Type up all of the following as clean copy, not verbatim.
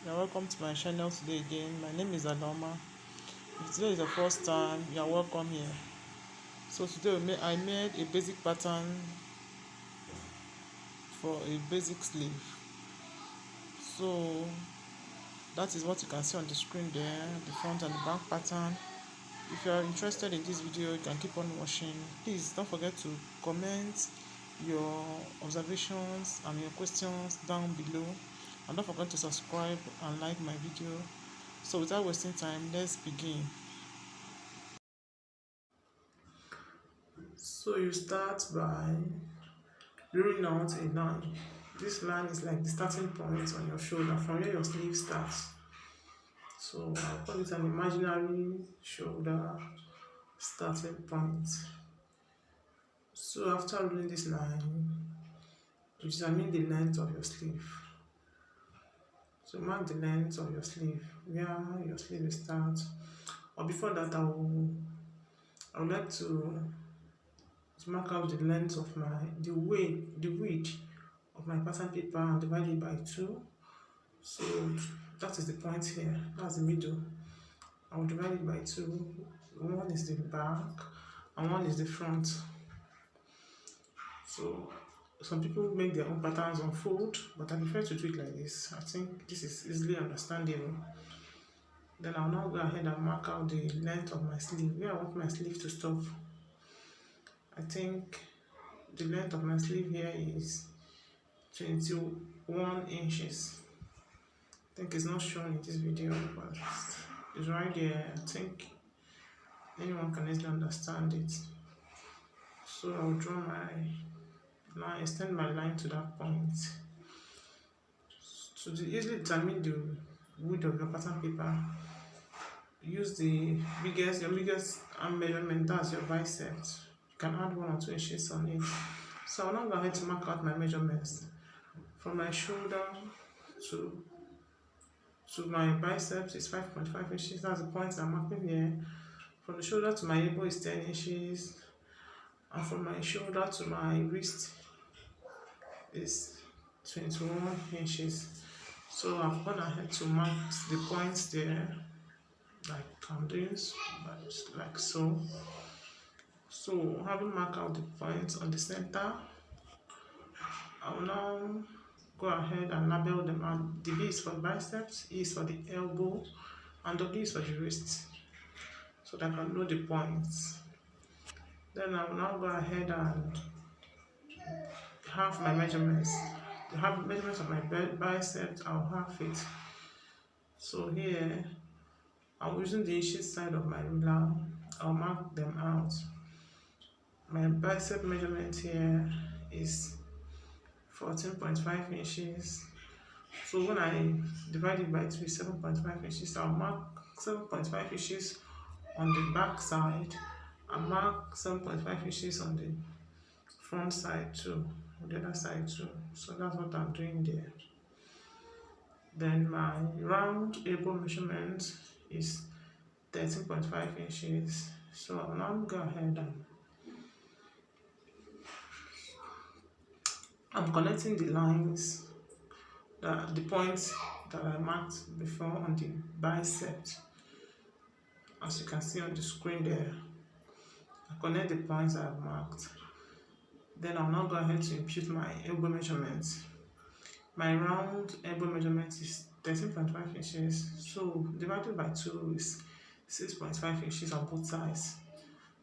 You're welcome to my channel today again. My name is Aloma. If today is the first time, you're welcome here. So today I made a basic pattern for a basic sleeve. So that is what you can see on the screen there, the front and the back pattern. If you are interested in this video, you can keep on watching. Please don't forget to comment your observations and your questions down below, and don't forget to subscribe and like my video. So without wasting time, let's begin. So you start by drawing out a line. This line is like the starting point on your shoulder from where your sleeve starts. So I'll call it an imaginary shoulder starting point. So after rolling this line, you determine the length of your sleeve. So mark the length of your sleeve, where your sleeve will start. But before that, I would like to mark out the length of the width of my pattern paper and divide it by 2. So that is the point here. That's the middle. I will divide it by 2. One is the back and one is the front. So some people make their own patterns on fold, but I prefer to do it like this. I think this is easily understandable. Then I'll now go ahead and mark out the length of my sleeve, where I want my sleeve to stop. I think the length of my sleeve here is 21 inches. I think it's not shown in this video, but it's right there. I think anyone can easily understand it. So I'll draw my line, extend my line to that point. So to easily determine the width of your pattern paper, use your biggest arm measurement, that's your biceps. You can add 1 or 2 inches on it. So I'll now go ahead to mark out my measurements. From my shoulder to my biceps is 5.5 inches. That's the point I'm marking here. From the shoulder to my elbow is 10 inches. And from my shoulder to my wrist is 21 inches. So I've gone ahead to mark the points there, like I'm doing, like so. So having marked out the points on the center, I will now go ahead and label them out. The B is for the biceps, E is for the elbow, and W is for the wrist, so that I can know the points. Then I will now go ahead and have my measurements. To have measurements of my biceps, I'll have it. So here, I'm using the inches side of my ruler. I'll mark them out. My bicep measurement here is 14.5 inches. So when I divide it by 2, 7.5 inches. I'll mark 7.5 inches on the back side and mark 7.5 inches on the front side too, on the other side too. So that's what I'm doing there. Then my round elbow measurement is 13.5 inches. So I'll now go ahead and I'm connecting the lines, the points that I marked before on the biceps. As you can see on the screen there, I connect the points I've marked. Then I'll now go ahead to impute my elbow measurement. My round elbow measurement is 13.5 inches. So divided by 2 is 6.5 inches on both sides.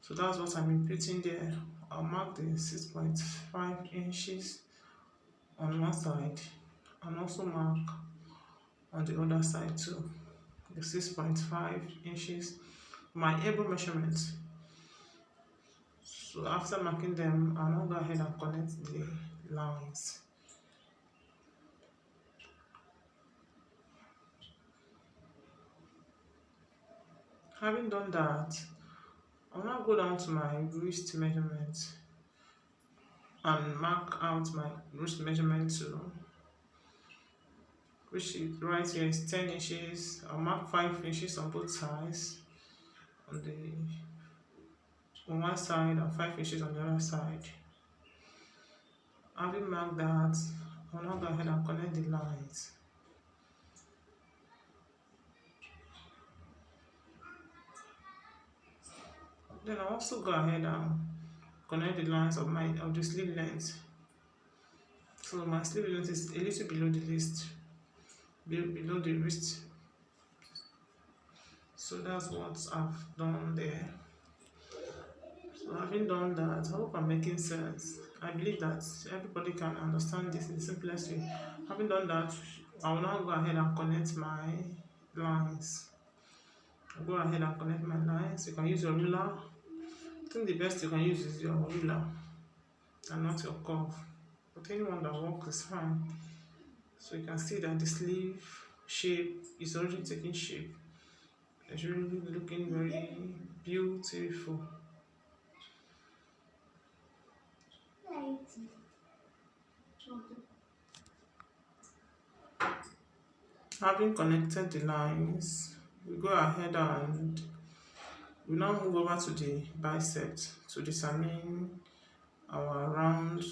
So that's what I'm imputing there. I'll mark the 6.5 inches on one side and also mark on the other side too, the 6.5 inches, my elbow measurement. So after marking them, I'll now go ahead and connect the lines. Having done that, I'll now go down to my wrist measurement and mark out my wrist measurement too, which is right here is 10 inches. I'll mark 5 inches on both sides, on one side and 5 inches on the other side. Having marked that, I'll now go ahead and connect the lines. Then I also go ahead and connect the lines of the sleeve length. So my sleeve length is a little below the wrist, below the wrist. So that's what I've done there. So having done that, I hope I'm making sense. I believe that everybody can understand this in the simplest way. Having done that, I will now go ahead and connect my lines. I'll go ahead and connect my lines. You can use your ruler. I think the best you can use is your ruler and not your curve. But anyone that works is fine. So you can see that the sleeve shape is already taking shape. It's really looking very beautiful. Having connected the lines, we go ahead and we now move over to the biceps to determine our round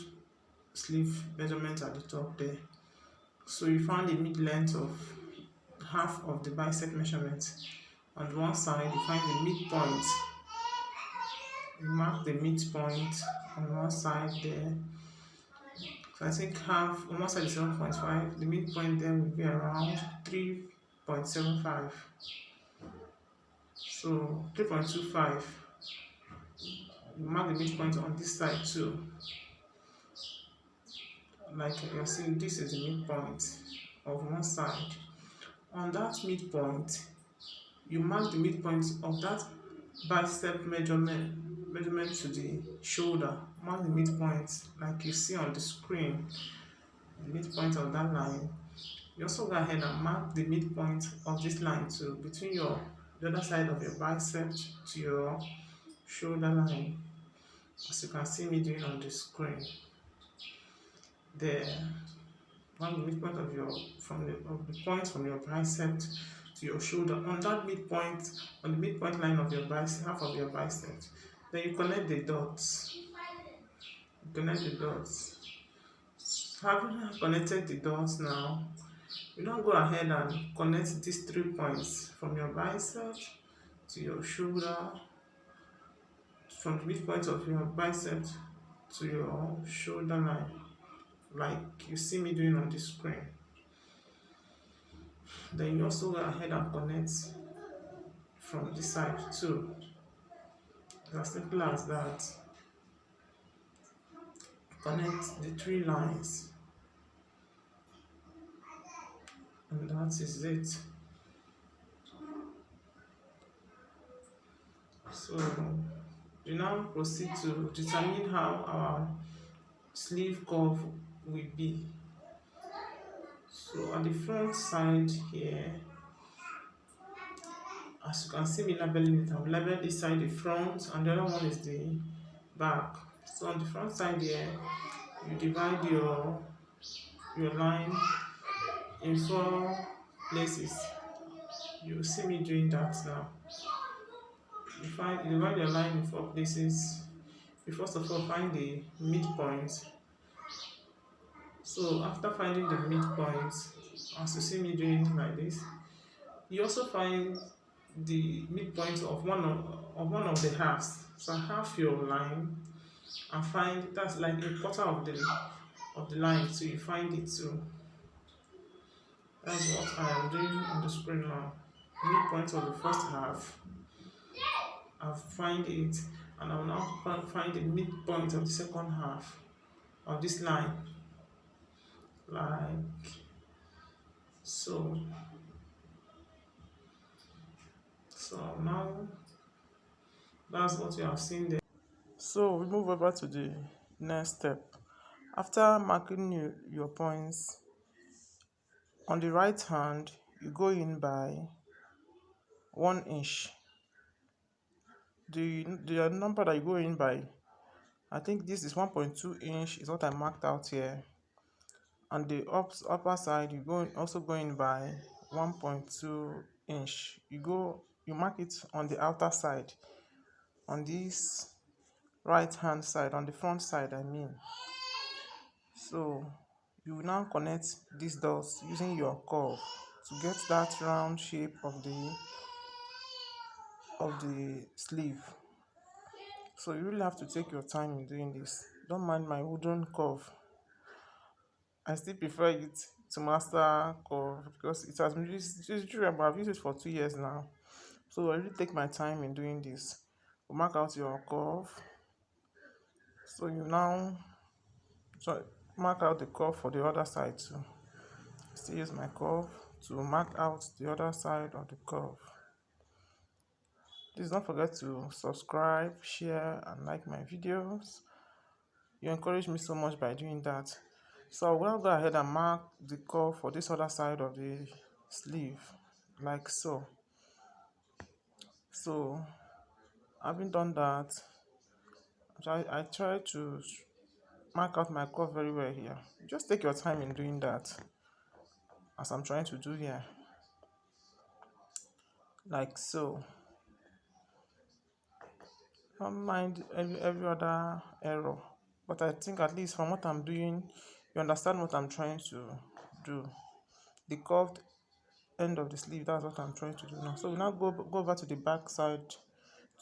sleeve measurement at the top there. So you found the mid length of half of the bicep measurement. On one side, you find the midpoint. You mark the midpoint on one side there. So I think half, on one side is 7.5. The midpoint there will be around 3.75. So 3.25. You mark the midpoint on this side too. Like you're seeing, this is the midpoint of one side. On that midpoint, you mark the midpoint of that bicep measurement to the shoulder. Mark the midpoint like you see on the screen, the midpoint of that line. You also go ahead and mark the midpoint of this line too, between the other side of your bicep to your shoulder line, as you can see me doing on the screen. There, mark the midpoint of the point from your bicep to your shoulder. On that midpoint, on the midpoint line of your bicep, half of your bicep, then you connect the dots. You connect the dots. Having connected the dots now, you now go ahead and connect these 3 points from your bicep to your shoulder, from the midpoint of your bicep to your shoulder line, like you see me doing on the screen. Then you also go ahead and connect from this side too. It's as simple as that. Connect the 3 lines, and that is it. So we now proceed to determine how our sleeve curve will be. So at the front side here, as you can see me labeling it, I've labeled this side the front and the other one is the back. So on the front side here, you divide your line in 4 places. You see me doing that now. You divide your line in 4 places. You first of all find the midpoint. So after finding the midpoint, as you see me doing like this, you also find the midpoint of one of the halves. So half your line and find that's like a quarter of the line. So you find it too. That's what I am doing on the screen now. Midpoint of the first half. I'll find it, and I will now find the midpoint of the second half of this line, like so. So now that's what you have seen there. So we move over to the next step. After marking your points, on the right hand, you go in by 1 inch. The number that you go in by, I think this is 1.2 inch is what I marked out here. And the upper side, you also go in by 1.2 inch. You mark it on the outer side, on this right hand side, on the front side I mean. So you will now connect these dots using your curve to get that round shape of the sleeve. So you really have to take your time in doing this. Don't mind my wooden curve. I still prefer it to master curve because it has been used durable. I've used it for 2 years now. So I really take my time in doing this. You mark out your curve. So you now mark out the curve for the other side too. Still use my curve to mark out the other side of the curve. Please don't forget to subscribe, share, and like my videos. You encourage me so much by doing that. So I will go ahead and mark the curve for this other side of the sleeve, like so. So having done that, I try to mark out my curve very well here. Just take your time in doing that, as I'm trying to do here, like so. Don't mind every other error, but I think at least from what I'm doing, you understand what I'm trying to do. The curved end of the sleeve, that's what I'm trying to do now. So we now go over to the back side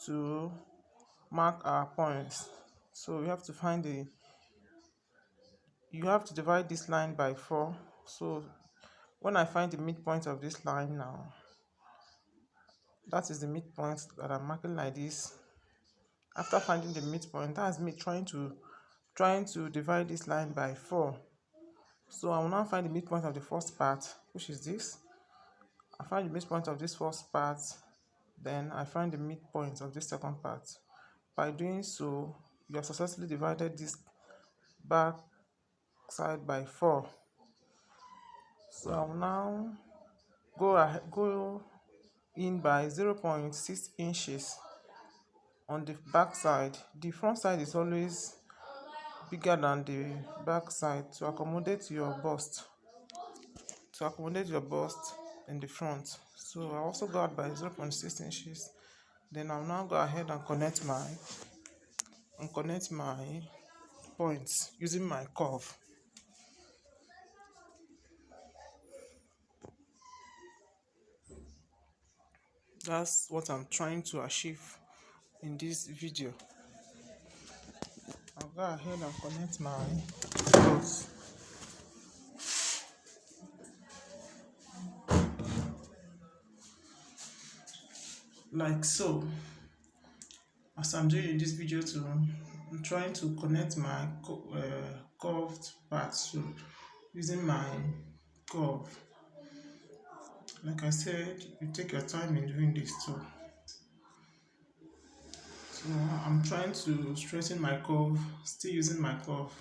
to mark our points. So we have to you have to divide this line by 4. So when I find the midpoint of this line now, that is the midpoint that I'm marking like this. After finding the midpoint, that's me trying to divide this line by 4. So I will now find the midpoint of the first part, which is this. I find the midpoint of this first part, then I find the midpoint of this second part. By doing so, you have successfully divided this back side by 4. So I will now go in by 0.6 inches on the back side. The front side is always bigger than the back side to accommodate your bust in the front. So I also go out by 0.6 inches. Then I'll now go ahead and connect my points using my curve. That's what I'm trying to achieve in this video. I'll go ahead and connect my curves. Like so. As I'm doing in this video too, I'm trying to connect my curved parts using my curve. Like I said, you take your time in doing this too. So I'm trying to straighten my curve, still using my curve.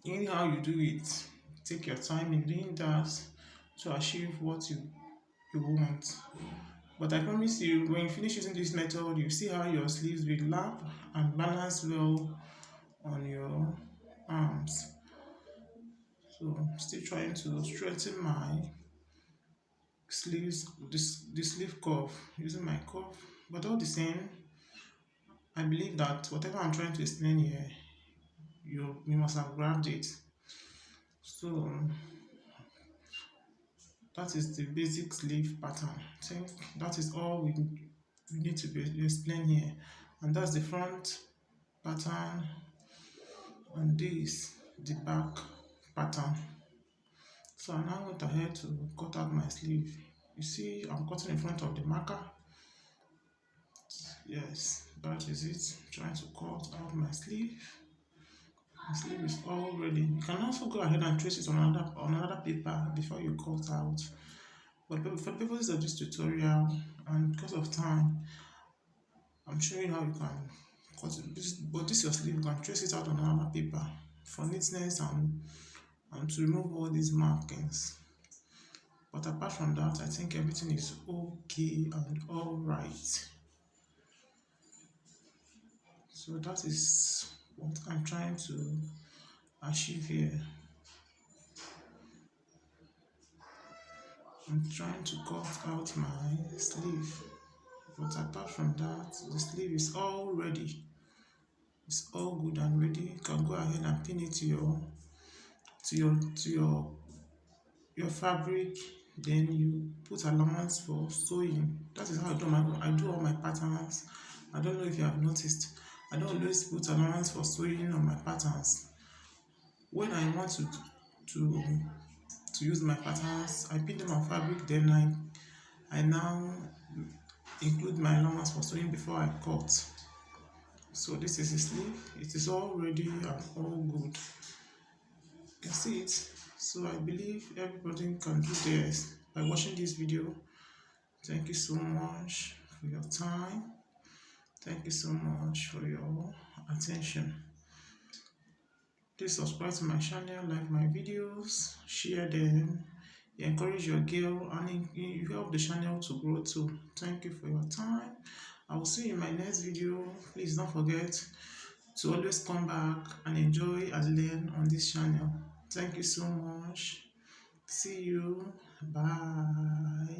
In how you do it, take your time in doing that to achieve what you want. But I promise you, when you finish using this method, you see how your sleeves will lap and balance well on your arms. So I'm still trying to straighten my sleeves, the sleeve curve, using my curve. But all the same, I believe that whatever I'm trying to explain here, you must have grabbed it. So that is the basic sleeve pattern. I think that is all we need to explain here. And that's the front pattern, and this the back pattern. So I now went ahead to cut out my sleeve. You see, I'm cutting in front of the marker. Yes, that is it. I'm trying to cut out my sleeve. My sleeve is all ready. You can also go ahead and trace it on another paper before you cut out. But for the purposes of this tutorial and because of time, I'm showing how you can cut it. But this your sleeve, you can trace it out on another paper for neatness and to remove all these markings. But apart from that, I think everything is okay and all right. So that is what I'm trying to achieve here. I'm trying to cut out my sleeve, but apart from that, the sleeve is all ready. It's all good and ready. You can go ahead and pin it to your fabric. Then you put allowance for sewing. That is how I do all my patterns I don't know if you have noticed, I don't always put allowance for sewing on my patterns. When I want to to use my patterns, I pin them on fabric, then I now include my allowance for sewing before I cut. So this is the sleeve. It is all ready and all good. You can see it. So I believe everybody can do this by watching this video. Thank you so much for your time. Thank you so much for your attention. Please subscribe to my channel, like my videos, share them, encourage your girl, and you help the channel to grow too. Thank you for your time. I will see you in my next video. Please don't forget to always come back and enjoy and learn on this channel. Thank you so much. See you. Bye.